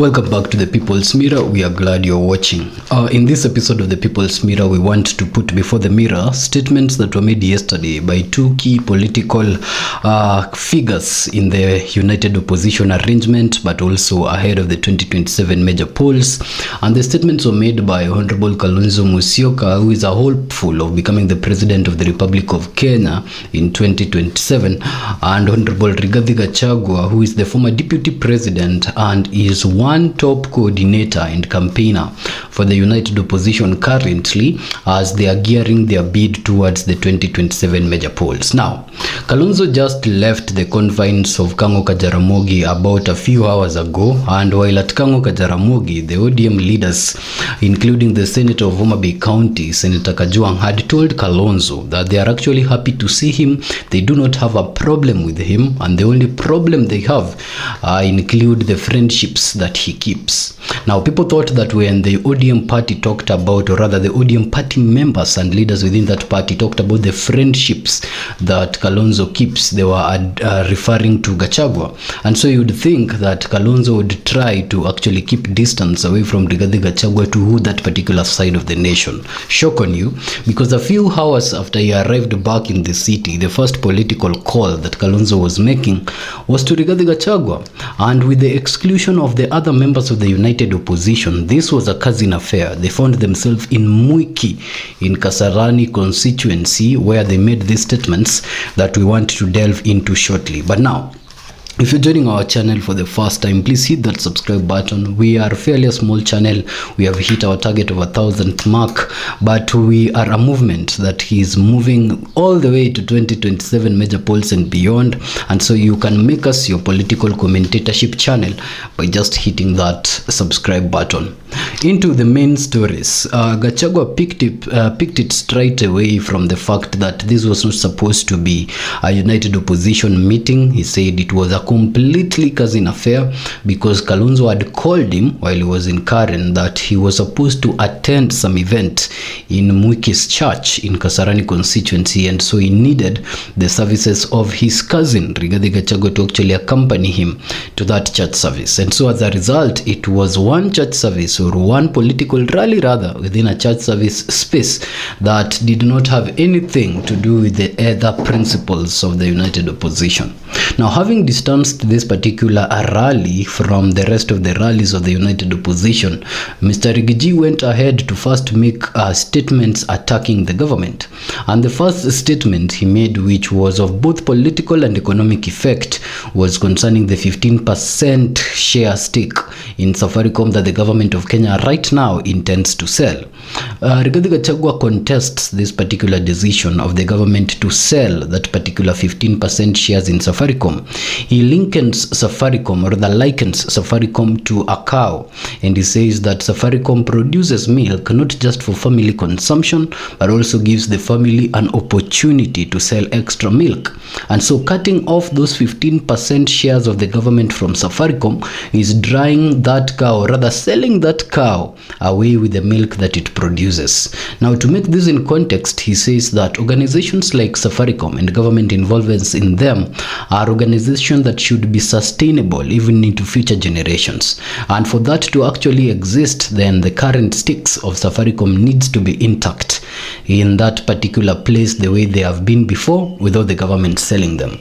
Welcome back to the People's Mirror. We are glad you're watching. In this episode of the People's Mirror, we want to put before the mirror statements that were made yesterday by two key political figures in the United Opposition arrangement, but also ahead of the 2027 major polls. And the statements were made by Honorable Kalonzo, who is a hopeful of becoming the President of the Republic of Kenya in 2027, and Honorable Gachagua, who is the former Deputy President and is one top coordinator and campaigner for the United Opposition currently, as they are gearing their bid towards the 2027 major polls. Now, Kalonzo just left the confines of Jaramogi about a few hours ago, and while at Jaramogi, the ODM leaders, including the Senator of Homa Bay County, Senator Kajwang, had told Kalonzo that they are actually happy to see him. They do not have a problem with him, and the only problem they have include the friendships that he keeps. Now, people thought that when the ODM party talked about, or rather the ODM party members and leaders within that party talked about the friendships that Kalonzo keeps, they were referring to Gachagua. And so you would think that Kalonzo would try to actually keep distance away from Gachagua to that particular side of the nation. Shock on you, because a few hours after he arrived back in the city, the first political call that Kalonzo was making was to Gachagua. And with the exclusion of the other members of the United Opposition, this was a cousin affair. They found themselves in Mwiki, in Kasarani constituency, where they made these statements that we want to delve into shortly. But now, if you're joining our channel for the first time, please hit that subscribe button. We are a fairly small channel. We have hit our target of 1,000 mark, but we are a movement that is moving all the way to 2027 major polls and beyond. And so you can make us your political commentatorship channel by just hitting that subscribe button. Into the main stories, Gachagua picked it straight away from the fact that this was not supposed to be a United Opposition meeting. He said it was a completely cousin affair because Kalonzo had called him while he was in Karen that he was supposed to attend some event in Mwiki's church in Kasarani constituency, and so he needed the services of his cousin Rigathi Gachagua to actually accompany him to that church service. And so as a result, it was one church service, or one political rally rather, within a church service space that did not have anything to do with the other principles of the United Opposition. Now, having distanced this particular rally from the rest of the rallies of the United Opposition, Mr. Rigiji went ahead to first make statements attacking the government. And the first statement he made, which was of both political and economic effect, was concerning the 15% share stake in Safaricom that the government of Kenya right now intends to sell. Rigathi Gachagua contests this particular decision of the government to sell that particular 15% shares in Safaricom. He likens Safaricom to a cow, and he says that Safaricom produces milk not just for family consumption, but also gives the family an opportunity to sell extra milk. And so cutting off those 15% shares of the government from Safaricom is drying that cow, or rather selling that cow away with the milk that it produces. Now, to make this in context, he says that organizations like Safaricom and government involvement in them are organizations that should be sustainable even into future generations. And for that to actually exist, then the current stakes of Safaricom needs to be intact in that particular place the way they have been before, without the government selling them.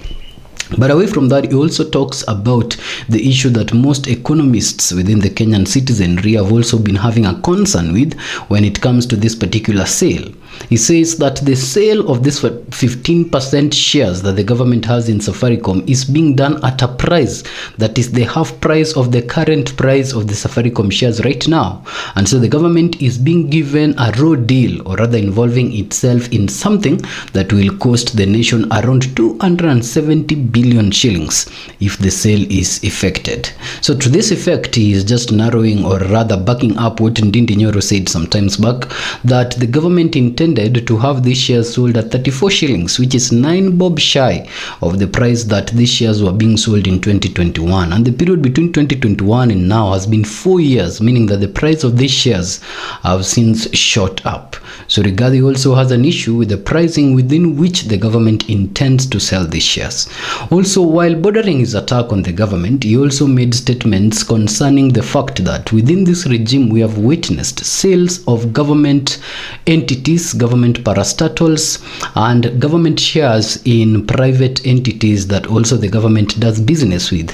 But away from that, he also talks about the issue that most economists within the Kenyan citizenry have also been having a concern with when it comes to this particular sale. He says that the sale of this 15% shares that the government has in Safaricom is being done at a price that is the half price of the current price of the Safaricom shares right now. And so the government is being given a raw deal, or rather involving itself in something that will cost the nation around 270 billion shillings if the sale is effected. So to this effect, he is just narrowing, or rather backing up what Ndindi Nyoro said sometimes back, that the government in intended to have these shares sold at 34 shillings, which is 9 bob shy of the price that these shares were being sold in 2021. And the period between 2021 and now has been 4 years, meaning that the price of these shares have since shot up. So Rigathi also has an issue with the pricing within which the government intends to sell these shares. Also, while bordering his attack on the government, he also made statements concerning the fact that within this regime we have witnessed sales of government entities, government parastatals, and government shares in private entities that also the government does business with.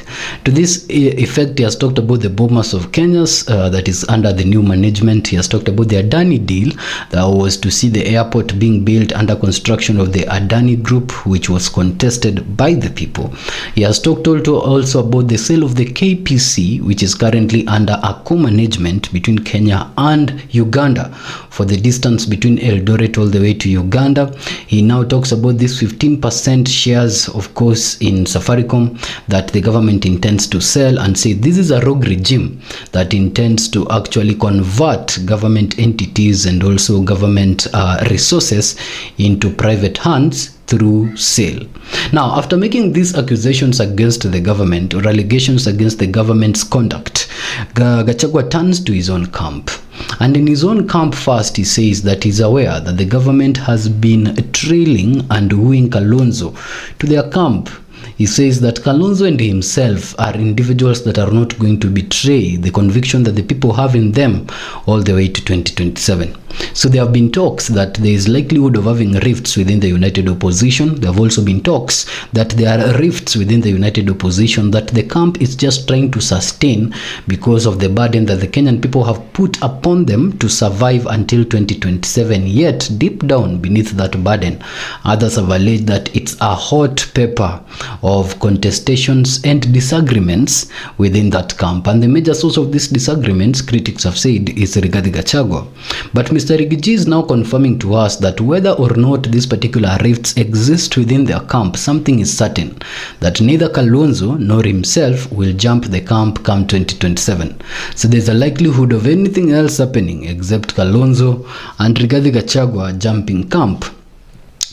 To this effect, he has talked about the Bomas of Kenya that is under the new management. He has talked about the Adani deal that was to see the airport being built under construction of the Adani Group, which was contested by the people. He has talked also about the sale of the KPC, which is currently under a co-management between Kenya and Uganda for the distance between Eldoret all the way to Uganda. He now talks about this 15% shares, of course, in Safaricom that the government intends to sell, and say this is a rogue regime that intends to actually convert government entities and also government resources into private hands through sale. Now, after making these accusations against the government or allegations against the government's conduct, Gachagua turns to his own camp. And in his own camp first, he says that he's aware that the government has been trailing and wooing Kalonzo to their camp. He says that Kalonzo and himself are individuals that are not going to betray the conviction that the people have in them all the way to 2027. So there have been talks that there is likelihood of having rifts within the united opposition. There have also been talks that there are rifts within the united opposition that the camp is just trying to sustain because of the burden that the Kenyan people have put upon them to survive until 2027. Yet, deep down beneath that burden, others have alleged that it's a hot pepper of contestations and disagreements within that camp. And the major source of these disagreements, critics have said, is Rigathi Gachagua. But Mr. Rigiji is now confirming to us that whether or not these particular rifts exist within their camp, something is certain, that neither Kalonzo nor himself will jump the camp come 2027. So there's a likelihood of anything else happening except Kalonzo and Rigathi Gachagua jumping camp.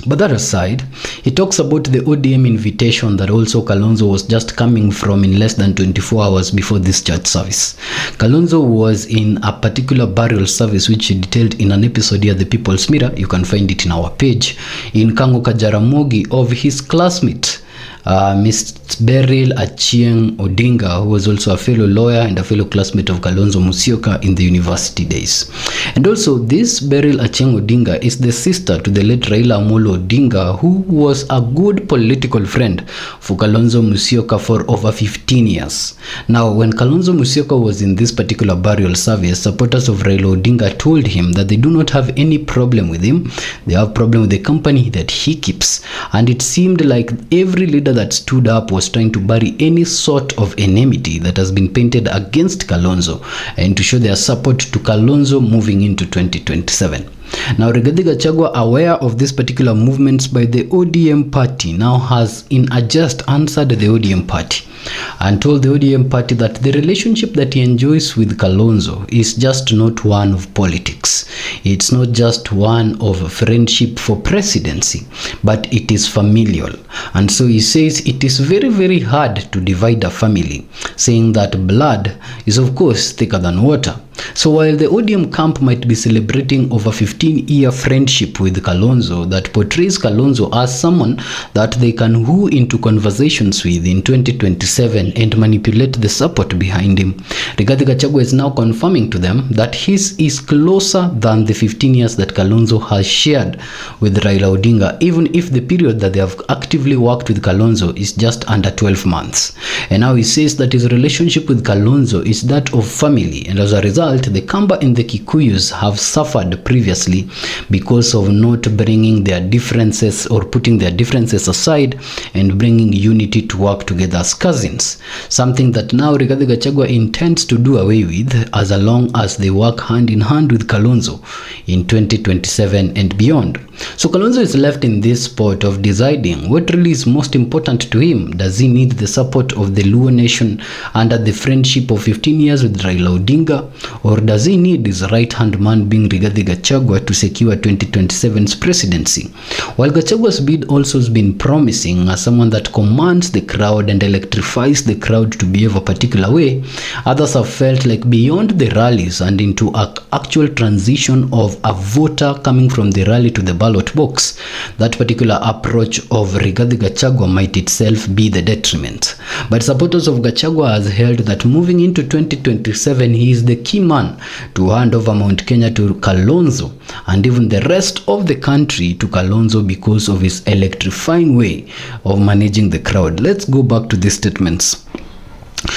But that aside, he talks about the ODM invitation that also Kalonzo was just coming from in less than 24 hours before this church service. Kalonzo was in a particular burial service which he detailed in an episode here, The People's Mirror. You can find it in our page. In Kangoka Jaramogi, of his classmate, Ms. Beryl Achieng Odinga, who was also a fellow lawyer and a fellow classmate of Kalonzo Musyoka in the university days. And also, this Beryl Achieng Odinga is the sister to the late Raila Amolo Odinga, who was a good political friend for Kalonzo Musyoka for over 15 years. Now, when Kalonzo Musyoka was in this particular burial service, supporters of Raila Odinga told him that they do not have any problem with him. They have problem with the company that he keeps. And it seemed like every leader that stood up was trying to bury any sort of enmity that has been painted against Kalonzo and to show their support to Kalonzo moving into 2027. Now, Rigathi Gachagua, aware of these particular movements by the ODM party, now has in a jest answered the ODM party and told the ODM party that the relationship that he enjoys with Kalonzo is just not one of politics. It's not just one of friendship for presidency, but it is familial. And so he says it is very, very hard to divide a family, saying that blood is of course thicker than water. So while the ODM camp might be celebrating over 15-year friendship with Kalonzo that portrays Kalonzo as someone that they can woo into conversations with in 2027 and manipulate the support behind him, Rigathi Gachagua is now confirming to them that his is closer than the 15 years that Kalonzo has shared with Raila Odinga, even if the period that they have actively worked with Kalonzo is just under 12 months. And now he says that his relationship with Kalonzo is that of family, and as a result, the Kamba and the Kikuyus have suffered previously because of not bringing their differences or putting their differences aside and bringing unity to work together as cousins. Something that now Rigathi Gachagua intends to do away with as long as they work hand in hand with Kalonzo in 2027 and beyond. So Kalonzo is left in this spot of deciding what really is most important to him. Does he need the support of the Luo nation under the friendship of 15 years with Raila Odinga, or does he need his right-hand man being Rigathi Gachagua to secure 2027's presidency? While Gachagua's bid also has been promising as someone that commands the crowd and electrifies the crowd to behave a particular way, others have felt like beyond the rallies and into an actual transition of a voter coming from the rally to the ballot box, that particular approach of Rigathi Gachagua might itself be the detriment. But supporters of Gachagua has held that moving into 2027, he is the key man to hand over Mount Kenya to Kalonzo and even the rest of the country to Kalonzo because of his electrifying way of managing the crowd. Let's go back to these statements.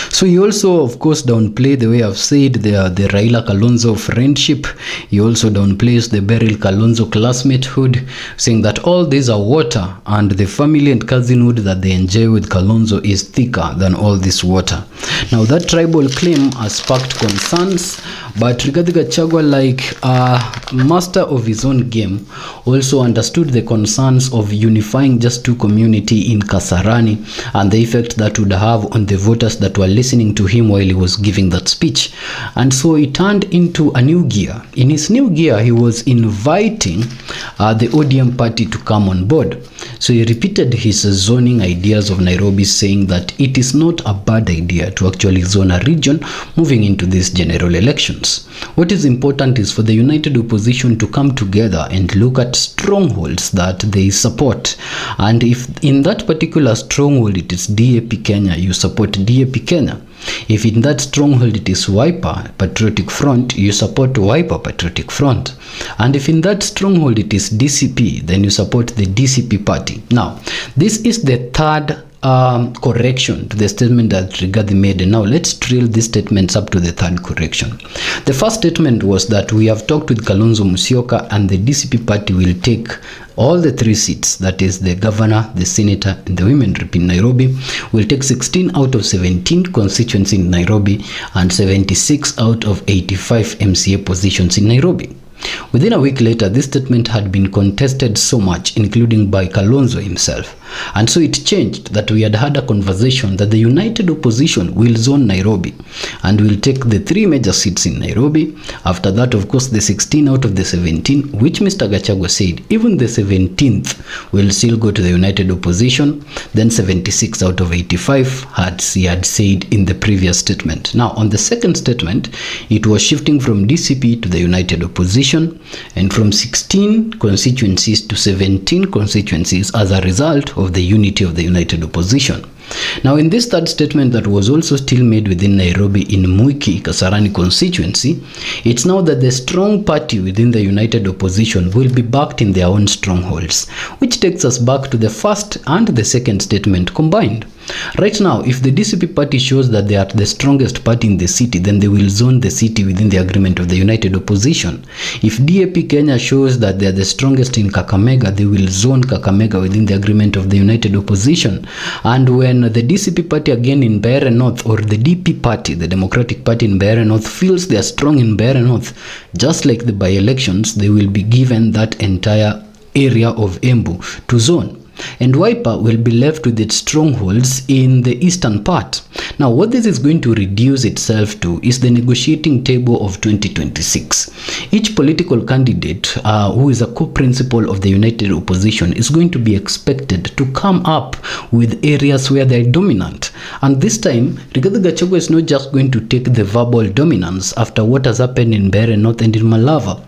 So he also, of course, downplayed the way I've said the Raila Kalonzo friendship. He also downplays the Beryl Kalonzo classmatehood, saying that all these are water and the family and cousinhood that they enjoy with Kalonzo is thicker than all this water. Now that tribal claim has sparked concerns, but Rigathi Gachagua, like a master of his own game, also understood the concerns of unifying just two communities in Kasarani and the effect that would have on the voters that were listening to him while he was giving that speech. And so he turned into a new gear. In his new gear, he was inviting the ODM party to come on board. So he repeated his zoning ideas of Nairobi, saying that it is not a bad idea to actually zone a region moving into these general elections. What is important is for the united opposition to come together and look at strongholds that they support. And if in that particular stronghold it is DAP Kenya, you support DAP Kenya. If in that stronghold it is Wiper Patriotic Front, you support Wiper Patriotic Front. And if in that stronghold it is DCP, then you support the DCP party. Now, this is the third correction to the statement that Rigathi made. And now let's drill these statements up to the third correction. The first statement was that we have talked with Kalonzo Musyoka and the DCP party will take all the 3 seats, that is the governor, the senator, and the women rep in Nairobi. Will take 16 out of 17 constituencies in Nairobi and 76 out of 85 MCA positions in Nairobi. Within a week later, this statement had been contested so much, including by Kalonzo himself. And so it changed that we had had a conversation that the united opposition will zone Nairobi and will take the 3 major seats in Nairobi. After that, of course, the 16 out of the 17, which Mr. Gachagua said, even the 17th will still go to the united opposition. Then 76 out of 85 he had said in the previous statement. Now, on the second statement, it was shifting from DCP to the united opposition and from 16 constituencies to 17 constituencies as a result of the unity of the united opposition. Now, in this third statement that was also still made within Nairobi in Mwiki, Kasarani constituency, it's now that the strong party within the united opposition will be backed in their own strongholds, which takes us back to the first and the second statement combined. Right now, if the DCP party shows that they are the strongest party in the city, then they will zone the city within the agreement of the united opposition. If DAP Kenya shows that they are the strongest in Kakamega, they will zone Kakamega within the agreement of the united opposition. And when the DCP party again in Mbeere North, or the DP party, the Democratic Party in Mbeere North, feels they are strong in Mbeere North, just like the by-elections, they will be given that entire area of Embu to zone. And Wiper will be left with its strongholds in the eastern part. Now, what this is going to reduce itself to is the negotiating table of 2026. Each political candidate who is a co-principal of the united opposition is going to be expected to come up with areas where they are dominant. And this time, Rigathi Gachagua is not just going to take the verbal dominance after what has happened in Mbeere North and in Malava.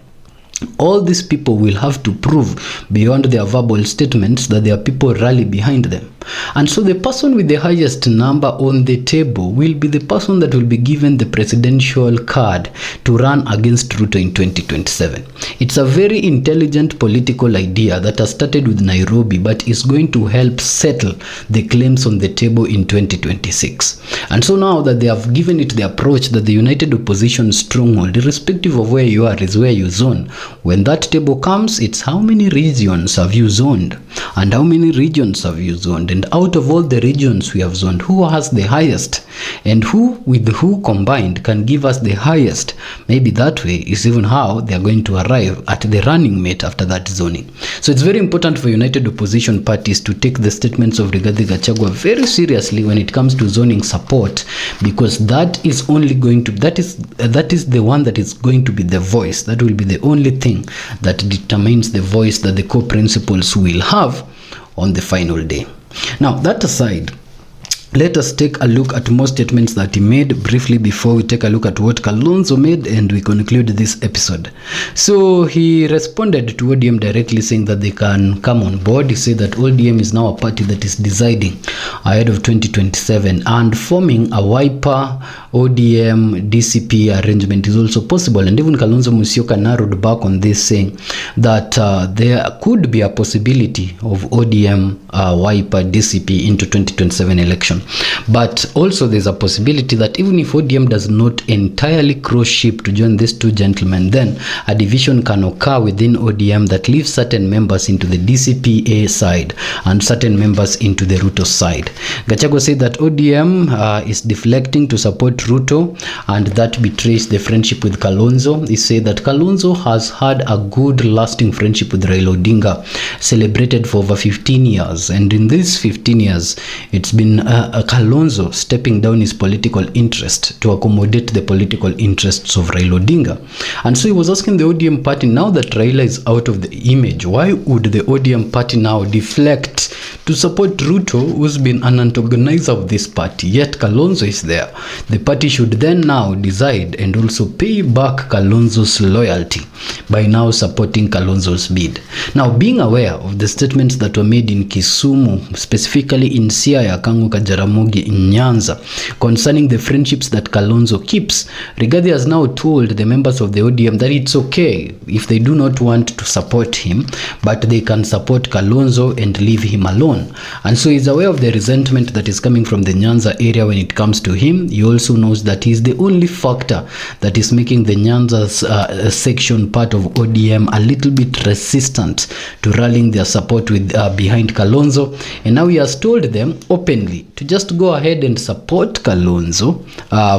All these people will have to prove beyond their verbal statements that their people rally behind them. And so the person with the highest number on the table will be the person that will be given the presidential card to run against Ruto in 2027. It's a very intelligent political idea that has started with Nairobi, but is going to help settle the claims on the table in 2026. And so now that they have given it the approach that the united opposition stronghold, irrespective of where you are, is where you zone. When that table comes, it's how many regions have you zoned and how many regions have you zoned. And out of all the regions we have zoned, who has the highest? And who with who combined can give us the highest? Maybe that way is even how they are going to arrive at the running mate after that zoning. So it's very important for united opposition parties to take the statements of Rigathi Gachagua very seriously when it comes to zoning support, because that is only going to that is the one that is going to be the voice. That will be the only thing that determines the voice that the core principles will have on the final day. Now, that aside, let us take a look at more statements that he made briefly before we take a look at what Kalonzo made and we conclude this episode. So he responded to ODM directly, saying that they can come on board. He said that ODM is now a party that is deciding ahead of 2027, and forming a Wiper ODM DCP arrangement is also possible. And even Kalonzo Musyoka narrowed back on this, saying that there could be a possibility of ODM Wiper DCP into 2027 election. But also there's a possibility that even if ODM does not entirely cross ship to join these two gentlemen, then a division can occur within ODM that leaves certain members into the DCPA side and certain members into the Ruto side. Gachagua said that ODM is deflecting to support Ruto, and that betrays the friendship with Kalonzo. He said that Kalonzo has had a good lasting friendship with Raila Odinga, celebrated for over 15 years, and in these 15 years it's been Kalonzo stepping down his political interest to accommodate the political interests of Raila Odinga. And so he was asking the ODM party, now that Raila is out of the image, why would the ODM party now deflect to support Ruto, who's been an antagonizer of this party? Yet Kalonzo is there. The party should then now decide and also pay back Kalonzo's loyalty by now supporting Kalonzo's bid. Now, being aware of the statements that were made in Kisumu, specifically in Siaya, Kanguka, Jaramogi, in Nyanza, concerning the friendships that Kalonzo keeps, Rigathi has now told the members of the ODM that it's okay if they do not want to support him, but they can support Kalonzo and leave him alone. And so he's aware of the resentment that is coming from the Nyanza area when it comes to him. He also knows that he's the only factor that is making the Nyanza's section part of ODM a little bit resistant to rallying their support with behind Kalonzo. And now he has told them openly to just go ahead and support Kalonzo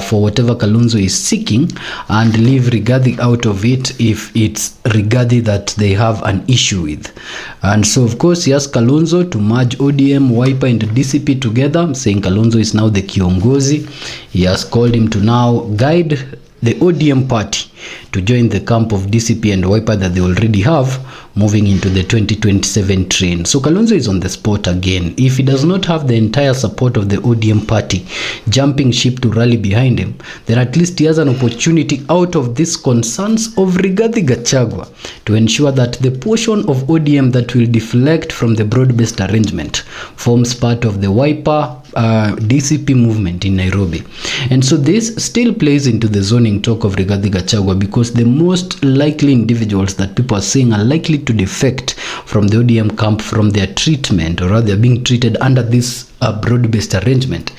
for whatever Kalonzo is seeking, and leave Rigathi out of it if it's Rigathi that they have an issue with. And so of course he asked Kalonzo to merge ODM, Wiper and DCP together, saying Kalonzo is now the Kiongozi. He has called him to now guide the ODM party to join the camp of DCP and Wiper that they already have, moving into the 2027 train. So Kalonzo is on the spot again. If he does not have the entire support of the ODM party jumping ship to rally behind him, then at least he has an opportunity out of these concerns of Rigathi Gachagua to ensure that the portion of ODM that will deflect from the broad-based arrangement forms part of the Wiper DCP movement in Nairobi. And so this still plays into the zoning talk of Rigathi Gachagua, because the most likely individuals that people are saying are likely to defect from the ODM camp from their treatment, or rather being treated under this broad-based arrangement,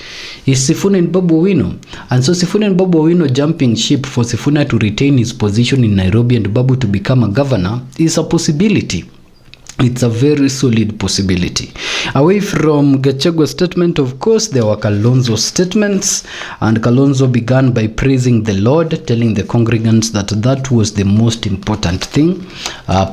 is Sifuna and Babu Owino. And so Sifuna and Babu Owino jumping ship for Sifuna to retain his position in Nairobi and Babu to become a governor is a possibility. It's a very solid possibility. Away from Gachagua's statement, of course, there were Kalonzo's statements, and Kalonzo began by praising the Lord, telling the congregants that that was the most important thing,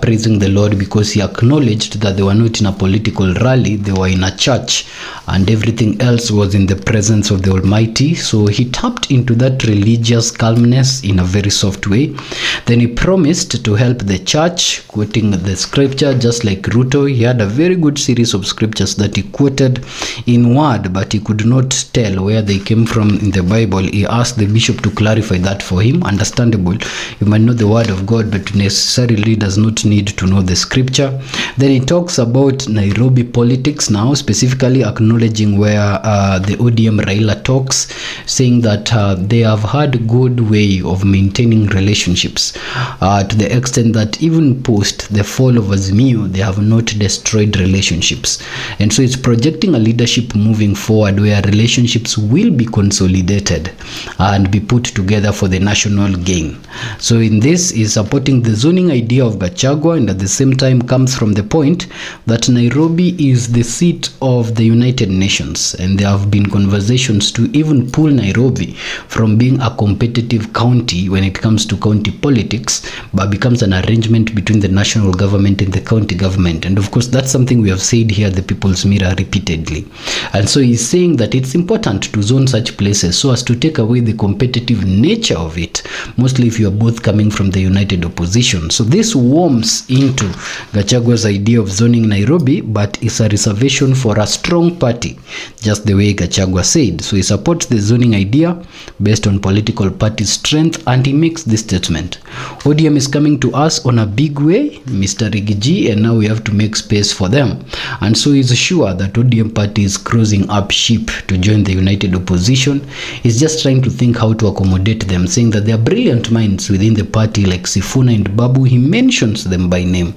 praising the Lord because he acknowledged that they were not in a political rally, they were in a church, and everything else was in the presence of the Almighty. So he tapped into that religious calmness in a very soft way. Then he promised to help the church, quoting the scripture, just like Ruto. He had a very good series of scriptures that he quoted in word, but he could not tell where they came from in the Bible. He asked the bishop to clarify that for him. Understandable. You might know the word of God, but necessarily does not need to know the scripture. Then he talks about Nairobi politics now, specifically acknowledging where the ODM Raila talks, saying that they have had good way of maintaining relationships to the extent that even post the fall of Azimio, they have not destroyed relationships. And so it's projecting a leadership moving forward where relationships will be consolidated and be put together for the national gain. So in this is supporting the zoning idea of Gachagua, and at the same time comes from the point that Nairobi is the seat of the United Nations, and there have been conversations to even pull Nairobi from being a competitive county when it comes to county politics, but becomes an arrangement between the national government and the county government. And of course, that's something we have said here at the People's Mirror repeatedly. And so he's saying that it's important to zone such places so as to take away the competitive nature of it, mostly if you are both coming from the united opposition. So this warms into Gachagua's idea of zoning Nairobi, but is a reservation for a strong party, just the way Gachagua said. So he supports the zoning idea based on political party strength, and he makes this statement: ODM is coming to us on a big way, Mr. Rigiji, and now we have to make space for them. And so he's sure that ODM party is crossing up sheep to join the united opposition. He's just trying to think how to accommodate them, saying that there are brilliant minds within the party like Sifuna and Babu. He mentions them by name,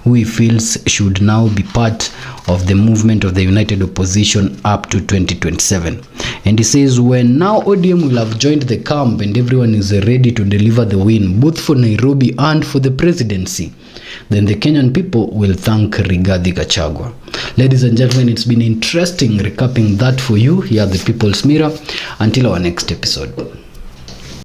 who he feels should now be part of the movement of the united opposition up to 2027. And he says when now ODM will have joined the camp and everyone is ready to deliver the win, both for Nairobi and for the presidency, then the Kenyan people will thank Rigathi Gachagua. Ladies and gentlemen, it's been interesting recapping that for you here at the People's Mirror. Until our next episode.